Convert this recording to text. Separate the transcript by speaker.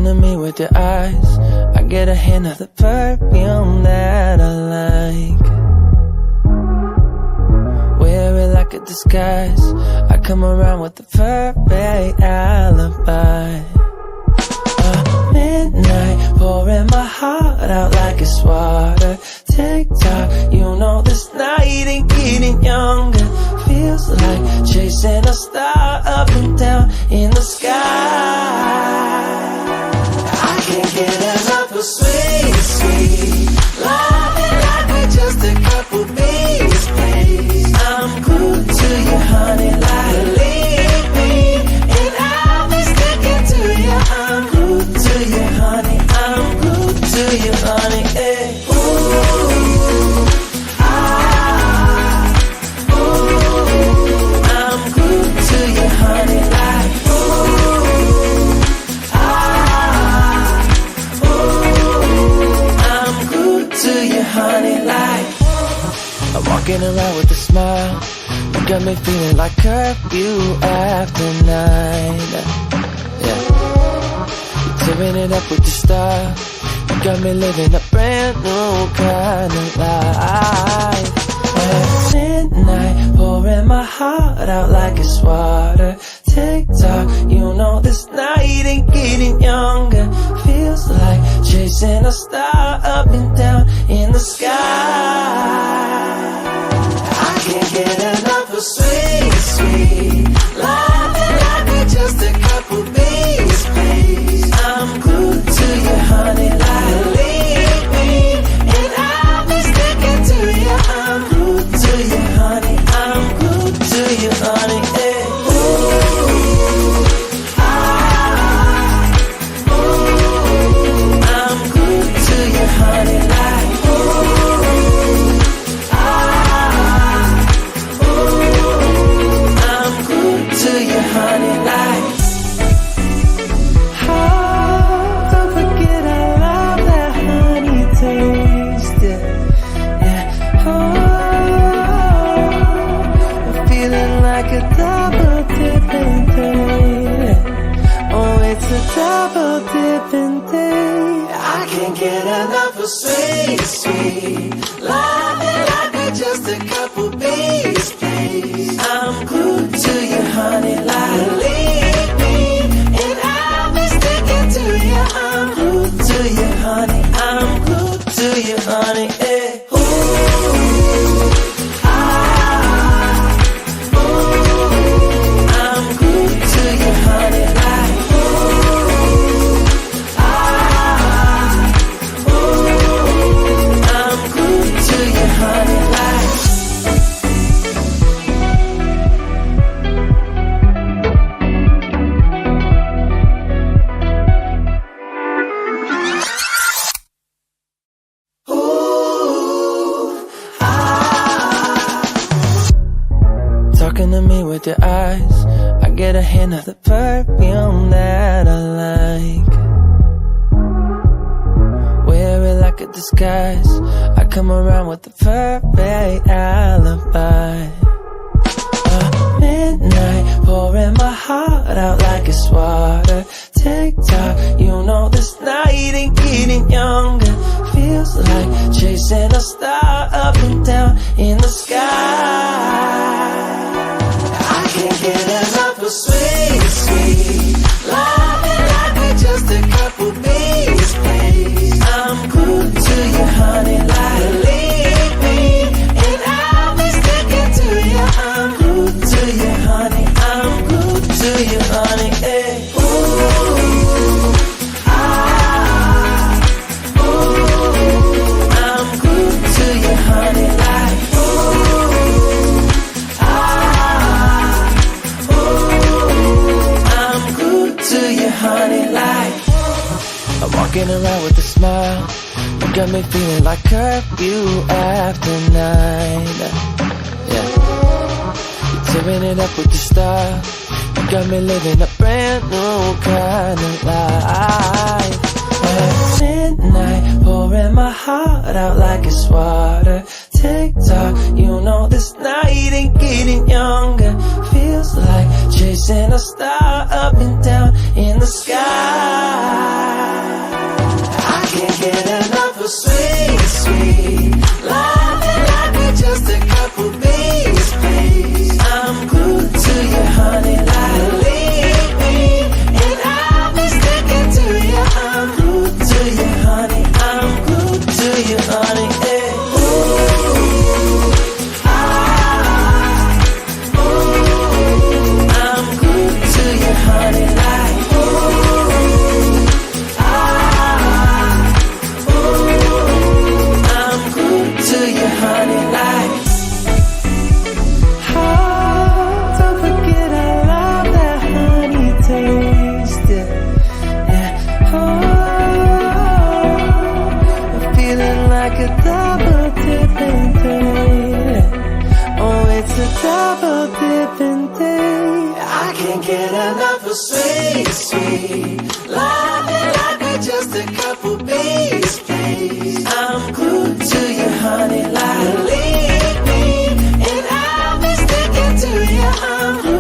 Speaker 1: Talking to me with your eyes, I get a hint of the perfume that I like. Wear it like a disguise, I come around with the perfect alibi. Midnight, pouring my heart out like it's water. Tick-tock, you know this night ain't getting younger. Feels like chasing a star up and down in the sky. I can't get enough of sweet, sweet loving like we're just a couple bees, please. I'm glued to you, honey, like leave me, and I'll be sticking to you. I'm glued to you, honey, I'm glued to you, honey, hey. Ooh, ah, ooh, I'm glued to you, honey, like ooh, ah, ooh, I'm glued to you, honey, like. I'm walking around with a smile, you got me feeling like curfew after 9. Yeah, you're tearing it up with your style, you got me living a brand new kind of life. At midnight, pouring my heart out like it's water. Tick-tock, you know this night ain't getting younger. Feels like chasing a star up and down in the sky. I can't get enough of sweet, sweet loving like we're just a couple bees, please. I'm glued to you, honey, like leave me, and I'll be sticking to you. I'm glued to you, honey, I'm glued to you, honey, hey. Ooh, ah, ooh, I'm glued to you, honey, like ooh, ah, ooh, I'm glued to you, honey, like. Don't forget I love that honey taste, yeah. Oh, I'm feeling like a double dipping day. Oh, it's a double dipping day. I can't get enough of sweet, sweet loving like we're just a couple bees, please. I'm glued to you, honey, like leave me, and I'll be sticking to you. I'm glued to you, honey, I'm glued to you, honey, hey. Ooh, ah, ooh, I'm glued to you, honey, like ooh, ah, ooh, I'm glued to you, honey, like. Talking to me with your eyes, I get a hint of the perfume that I like. Wear it like a disguise, I come around with the perfect alibi. Midnight, pouring my heart out like it's water. Tick-tock, you know this night ain't getting younger. Feels like chasing a star up and down in the sky. I can't get enough of sweet, sweet loving like we're just a couple bees, please. I'm glued to you, honey, like leave me, and I'll be sticking to you. I'm glued to you, honey, I'm glued to you, honey, hey. Ooh, ah, ooh, I'm glued to you, honey, like ooh, ah, ooh, I'm glued to you, honey, like. I'm walking around with a smile, you got me feeling like curfew after 9. Yeah, you're tearing it up with your style, you got me living a brand new kind of life. At midnight, pouring my heart out like it's water. Tick-tock, you know this night ain't getting younger. Feels like chasing a star up and down in the sky. and day. I can't get enough of sweet, sweet loving like we're just a couple bees, please. I'm glued to you, honey, like leave me, and I'll be sticking to you.